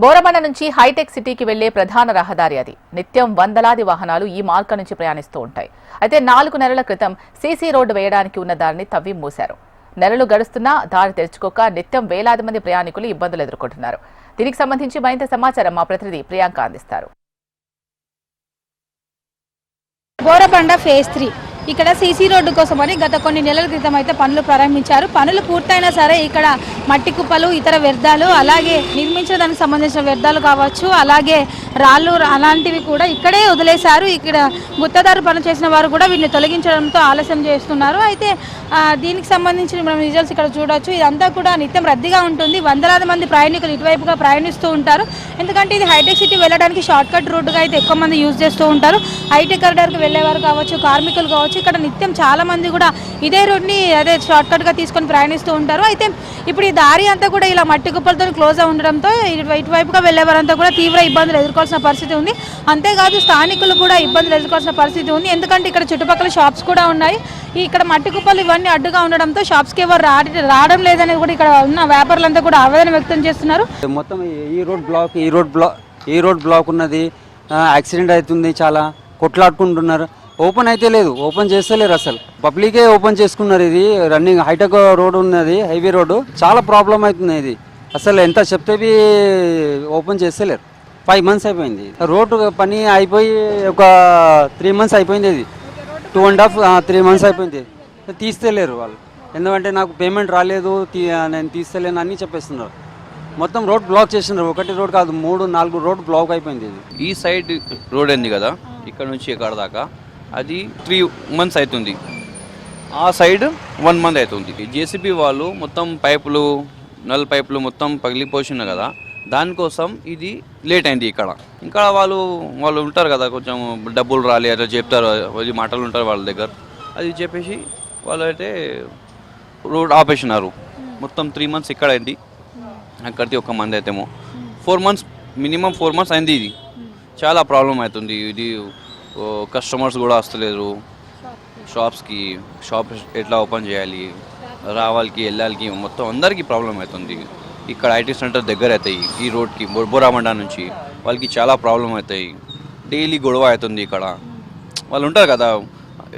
బోరబండ నుంచి హైటెక్ సిటీకి వెళ్లే ప్రధాన రహదారి అది. నిత్యం వందలాది వాహనాలు ఈ మార్గం నుంచి ప్రయాణిస్తూ ఉంటాయి. అయితే 4 నెలల క్రితం సీసీ రోడ్డు వేయడానికి ఉన్న దారిని తవ్వి మూశారు. నెలలు గడుస్తున్నా దారి తెరుచుకోక నిత్యం వేలాది మంది ప్రయాణికులు ఇబ్బందులు ఎదుర్కొంటున్నారు. దీనికి సంబంధించి మరింత సమాచారం మా ప్రతినిధి ప్రియాంక అందిస్తారు. బోరబండ ఫేజ్ 3 ఇక్కడ సీసీ రోడ్డు కోసమని గత కొన్ని నెలల క్రితం అయితే పనులు ప్రారంభించారు. పనులు పూర్తయినా సరే ఇక్కడ మట్టి కుప్పలు, ఇతర వ్యర్థాలు, అలాగే నిర్మించడానికి సంబంధించిన వ్యర్థాలు కావచ్చు, అలాగే రాళ్ళు అలాంటివి కూడా ఇక్కడే వదిలేశారు. ఇక్కడ గుత్తదారు పనులు చేసిన వారు కూడా వీటిని తొలగించడంతో ఆలస్యం చేస్తున్నారు. అయితే దీనికి సంబంధించిన మనం రిజల్ట్స్ ఇక్కడ చూడొచ్చు. ఇదంతా కూడా నిత్యం రద్దీగా ఉంటుంది. వందలాది మంది ప్రయాణికులు ఇటువైపుగా ప్రయాణిస్తూ ఉంటారు. ఎందుకంటే ఇది హైటెక్ సిటీ వెళ్ళడానికి షార్ట్ కట్ రూట్గా అయితే ఎక్కువ మంది యూజ్ చేస్తూ ఉంటారు. హైటెక్ కారిడార్కి వెళ్ళేవారు కావచ్చు, కార్మికులు కావచ్చు, ఇక్కడ నిత్యం చాలా మంది కూడా ఇదే రోడ్ని అదే షార్ట్ కట్గా తీసుకొని ప్రయాణిస్తూ ఉంటారు. అయితే ఇప్పుడు ఈ దారి అంతా కూడా ఇలా మట్టి కుప్పలతో క్లోజ్ ఉండడంతో ఇటువైపుగా వెళ్ళేవారంతా కూడా తీవ్ర ఇబ్బందులు ఎదుర్కోవాల్సిన పరిస్థితి ఉంది. అంతేకాదు స్థానికులు కూడా ఇబ్బందులు ఎదుర్కోవాల్సిన పరిస్థితి ఉంది. ఎందుకంటే ఇక్కడ చుట్టుపక్కల షాప్స్ కూడా ఉన్నాయి. ఇక్కడ మట్టి కుప్పలు ఇవన్నీ అడ్డుగా ఉండడంతో షాప్స్కి ఎవరు రావడం లేదనేది కూడా ఇక్కడ ఉన్న వ్యాపారులంతా కూడా ఆవేదన వ్యక్తం చేస్తున్నారు. మొత్తం ఈ రోడ్ బ్లాక్ ఉన్నది, యాక్సిడెంట్ అవుతుంది, చాలా కొట్లాడుకుంటున్నారు. ఓపెన్ అయితే లేదు, ఓపెన్ చేస్తలేరు, అసలు పబ్లికే ఓపెన్ చేసుకున్నారు. ఇది రన్నింగ్ హైటెక్ రోడ్ ఉన్నది, హైవే రోడ్డు, చాలా ప్రాబ్లం అవుతుంది. ఇది అసలు ఎంత చెప్తే ఓపెన్ చేస్తలేరు. 5 months అయిపోయింది రోడ్డు పని అయిపోయి, ఒక 3 months అయిపోయింది. ఇది 2.5-3 months అయిపోయింది. తీస్తలేరు వాళ్ళు. ఎందుకంటే నాకు పేమెంట్ రాలేదు, నేను తీస్తలేను అని చెప్పేస్తున్నారు. మొత్తం రోడ్ బ్లాక్ చేస్తున్నారు. ఒకటి రోడ్ కాదు, 3-4 రోడ్ బ్లాక్ అయిపోయింది. ఇది ఈ సైడ్ రోడ్ ఉంది కదా, ఇక్కడ నుంచి ఇక్కడ దాకా అది 3 months అవుతుంది. ఆ సైడ్ 1 month అవుతుంది. జేసీబీ వాళ్ళు మొత్తం పైపులు, నల్ పైపులు మొత్తం పగిలిపోతున్నాయి కదా, దానికోసం ఇది లేట్ అయింది. ఇక్కడ వాళ్ళు ఉంటారు కదా, కొంచెం డబ్బులు రాలి అట్లా చెప్తారు, అది మాటలు ఉంటారు వాళ్ళ దగ్గర. అది చెప్పేసి వాళ్ళు అయితే రోడ్ ఆపేసినారు. మొత్తం 3 months ఇక్కడ అయింది. అక్కడికి 1 month అయితేమో 4 months, మినిమం 4 months అయింది. ఇది చాలా ప్రాబ్లం అవుతుంది. ఇది కస్టమర్స్ కూడా వస్తలేరు షాప్స్కి. షాప్ ఎట్లా ఓపెన్ చేయాలి, రావాలికి వెళ్ళాలికి మొత్తం అందరికీ ప్రాబ్లం అవుతుంది. ఇక్కడ ఐటీ సెంటర్ దగ్గర అవుతాయి. ఈ రోడ్కి బోరబండ నుంచి వాళ్ళకి చాలా ప్రాబ్లం అవుతాయి. డైలీ గొడవ అవుతుంది. ఇక్కడ వాళ్ళు ఉంటారు కదా,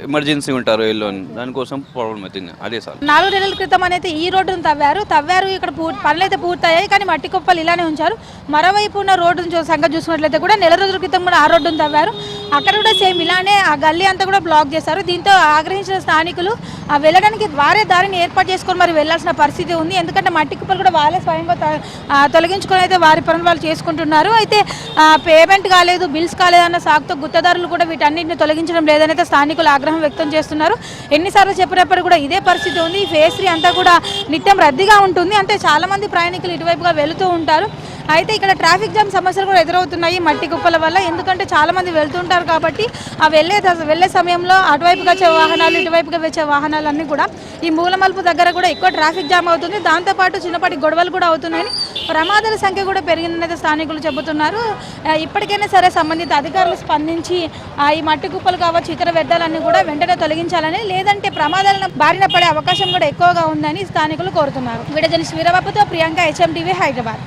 ఎమర్జెన్సీ ఉంటారు వెళ్ళని, దానికోసం ప్రాబ్లం అవుతుంది. అదే సార్ 4 నెలల క్రితం అయితే ఈ రోడ్డును తవ్వారు. ఇక్కడ పనులు అయితే పూర్తయ్యాయి, కానీ మట్టి కుప్పలు ఇలానే ఉంచారు. మరోవైపు ఉన్న రోడ్డు సంగతి చూసినట్లయితే కూడా నెల రోజుల క్రితం కూడా ఆ రోడ్డును తవ్వారు. అక్కడ కూడా సేమ్ ఇలానే ఆ గల్లీ అంతా కూడా బ్లాక్ చేశారు. దీంతో ఆగ్రహించిన స్థానికులు వెళ్ళడానికి వారే దారిని ఏర్పాటు చేసుకొని మరి వెళ్లాల్సిన పరిస్థితి ఉంది. ఎందుకంటే మట్టి కుప్పలు కూడా వాళ్ళే స్వయంగా తొలగించుకొని అయితే వారి పనులు వాళ్ళు చేసుకుంటున్నారు. అయితే పేమెంట్ కాలేదు, బిల్స్ కాలేదన్న సాకుతో గుత్తదారులు కూడా వీటన్నింటిని తొలగించడం లేదనైతే స్థానికులు ఆగ్రహం వ్యక్తం చేస్తున్నారు. ఎన్నిసార్లు చెప్పినప్పుడు కూడా ఇదే పరిస్థితి ఉంది. ఈ ఫేజ్ 3 అంతా కూడా నిత్యం రద్దీగా ఉంటుంది. అంటే చాలా మంది ప్రయాణికులు ఇటువైపుగా వెళుతూ ఉంటారు. అయితే ఇక్కడ ట్రాఫిక్ జామ్ సమస్యలు కూడా ఎదురవుతున్నాయి మట్టి కుప్పల వల్ల. ఎందుకంటే చాలా మంది వెళ్తుంటారు కాబట్టి ఆ వెళ్ళే సమయంలో అటువైపుగా వచ్చే వాహనాలు, ఇటువైపుగా వచ్చే వాహనాలన్నీ కూడా ఈ మూలమలుపు దగ్గర కూడా ఎక్కువ ట్రాఫిక్ జామ్ అవుతుంది. దాంతోపాటు చిన్నపాటి గొడవలు కూడా అవుతున్నాయని, ప్రమాదాల సంఖ్య కూడా పెరిగిందనైతే స్థానికులు చెబుతున్నారు. ఇప్పటికైనా సరే సంబంధిత అధికారులు స్పందించి ఈ మట్టి కుప్పలు కావచ్చు, ఇతర వ్యర్థాలన్నీ కూడా వెంటనే తొలగించాలని, లేదంటే ప్రమాదాలను బారిన పడే అవకాశం కూడా ఎక్కువగా ఉందని స్థానికులు కోరుతున్నారు. వీడియో జర్నలిస్ట్ వీరబాబుతో ప్రియాంక, HMTV, హైదరాబాద్.